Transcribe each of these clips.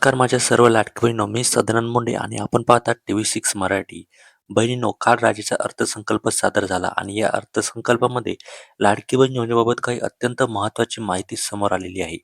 नमस्कार माझ्या सर्व लाडकी बहिणींनो, मी सदानंद मुंडे आणि आपण पाहतात TV6 मराठी. बहिणींनो, काल राज्याचा अर्थसंकल्प सादर झाला आणि या अर्थसंकल्पामध्ये लाडकी बहीण योजनेबाबत काही अत्यंत महत्त्वाची माहिती समोर आलेली आहे.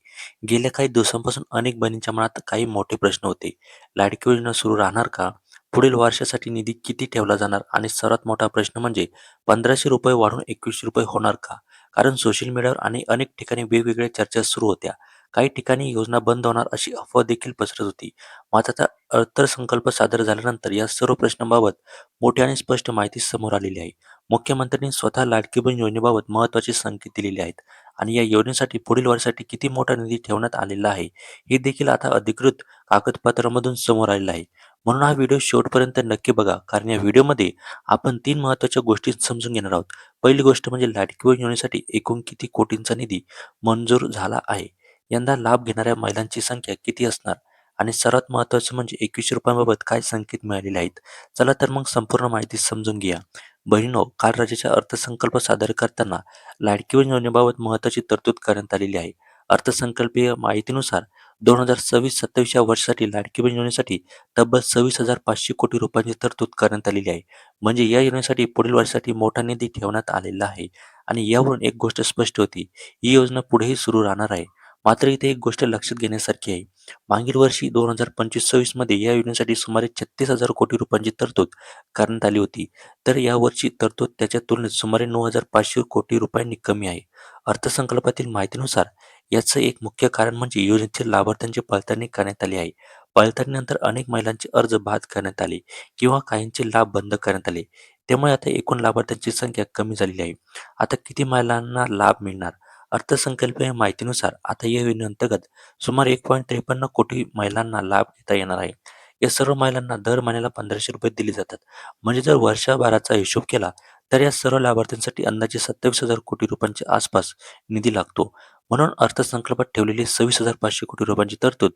गेल्या काही दिवसांपासून अनेक बहिणींच्या मनात काही मोठे प्रश्न होते. लाडकी योजना सुरू राहणार का? पुढील वर्षासाठी निधी किती ठेवला जाणार? आणि सर्वात मोठा प्रश्न म्हणजे ₹1500 वाढून ₹2100 होणार का? कारण सोशल मीडियावर आणि अनेक ठिकाणी वेगवेगळ्या चर्चा सुरू होत्या. काही ठिकाणी योजना बंद होणार अशी अफवा देखील पसरत होती. मात्र आता अर्थसंकल्प सादर झाल्यानंतर या सर्व प्रश्नांबाबत मोठी आणि स्पष्ट माहिती समोर आलेली आहे. मुख्यमंत्र्यांनी स्वतः लाडकी बहीण योजनेबाबत महत्त्वाचे संकेत दिलेले आहेत आणि या योजनेसाठी पुढील वर्षासाठी किती मोठा निधी ठेवण्यात आलेला आहे हे देखील आता अधिकृत कागदपत्रांमधून समोर आलेलं आहे. म्हणून हा व्हिडिओ शेवटपर्यंत नक्की बघा, कारण या व्हिडिओमध्ये आपण 3 महत्त्वाच्या गोष्टी समजून घेणार आहोत. पहिली गोष्ट म्हणजे लाडकी बहीण योजनेसाठी एकूण किती कोटींचा निधी मंजूर झाला आहे. यंदा लाभ घेणाऱ्या महिलांची संख्या किती असणार आणि सर्वात महत्त्वाचं म्हणजे ₹2100 काय संकेत मिळालेले आहेत. चला तर मग संपूर्ण माहिती समजून घ्या. बहिणो, काल राज्याचा अर्थसंकल्प सादर करताना लाडकी बहीण योजनेबाबत महत्त्वाची तरतूद करण्यात आलेली आहे. अर्थसंकल्पीय माहितीनुसार 2026-27 या वर्षासाठी लाडकी बहीण योजनेसाठी तब्बल 26,500 कोटी रुपयांची तरतूद करण्यात आलेली आहे. म्हणजे या योजनेसाठी पुढील वर्षासाठी मोठा निधी ठेवण्यात आलेला आहे आणि यावरून एक गोष्ट स्पष्ट होती, ही योजना पुढेही सुरू राहणार आहे. मात्र इथे एक गोष्ट लक्षात घेण्यासारखी आहे. मागील वर्षी 2025-26 मध्ये या योजनेसाठी सुमारे 36,000 कोटी रुपयांची तरतूद करण्यात आली होती. तर यावर्षी तरतूद त्याच्या तुलनेत सुमारे 9,500 कोटी रुपयांनी कमी आहे. अर्थसंकल्पातील माहितीनुसार याचं एक मुख्य कारण म्हणजे योजनेतील लाभार्थ्यांची पडताळणी करण्यात आली आहे. पडताळणीनंतर अनेक महिलांचे अर्ज बाद करण्यात आले किंवा काहींचे लाभ बंद करण्यात आले. त्यामुळे आता एकूण लाभार्थ्यांची संख्या कमी झालेली आहे. आता किती महिलांना लाभ मिळणार? अर्थसंकल्पीय माहितीनुसार आता या योजनेअंतर्गत सुमारे 1.53 कोटी महिलांना लाभ घेता येणार आहे. या सर्व महिलांना दर महिन्याला ₹1500 दिले जातात. म्हणजे जर वर्षभराचा हिशोब केला तर या सर्व लाभार्थ्यांसाठी अंदाजे 27,000 कोटी रुपयांच्या आसपास निधी लागतो. म्हणून अर्थसंकल्पात ठेवलेली 26,500 कोटी रुपयांची तरतूद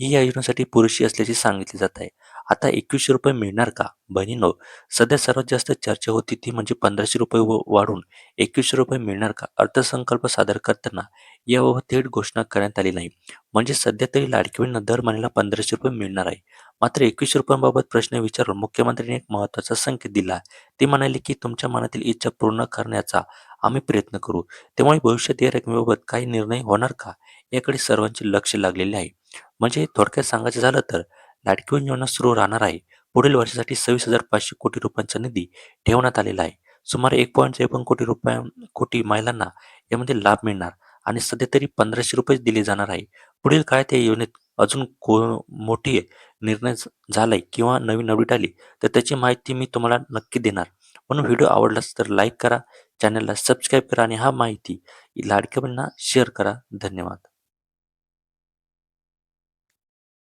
ही या योजनेसाठी पुरेशी असल्याचे सांगितले जात आहे. आता ₹2100 मिळणार का? बहिणींनो, सध्या सर्वात जास्त चर्चा होती ती म्हणजे ₹1500 वाढून ₹2100 मिळणार का? अर्थसंकल्प सादर करताना याबाबत थेट घोषणा करण्यात आली नाही. म्हणजे सध्या तरी लाडकी बहीण दर महिन्याला ₹1500 मिळणार आहे. मात्र ₹2100 प्रश्न विचारून मुख्यमंत्र्यांनी एक महत्त्वाचा संकेत दिला. ते म्हणाले की तुमच्या मनातील इच्छा पूर्ण करण्याचा आम्ही प्रयत्न करू. त्यामुळे भविष्यात या रकमेबाबत काही निर्णय होणार का? याकडे सर्वांचे लक्ष लागलेले आहे. म्हणजे थोडक्यात सांगायचं झालं तर लाडकी बहीण योजना सुरू राहणार आहे. पुढील वर्षासाठी 26,500 कोटी रुपयांचा निधी ठेवण्यात आलेला आहे. सुमारे 1.53 कोटी महिलांना यामध्ये लाभ मिळणार आणि सध्या तरी ₹1500 दिले जाणार आहे. पुढील काळात या योजनेत अजून मोठी निर्णय झालाय किंवा नवीन अपडेट आली तर त्याची माहिती मी तुम्हाला नक्की देणार. म्हणून व्हिडिओ आवडलास तर लाईक करा, चॅनलला सबस्क्राईब करा आणि हा माहिती लाडक्या बहिणींना शेअर करा. धन्यवाद.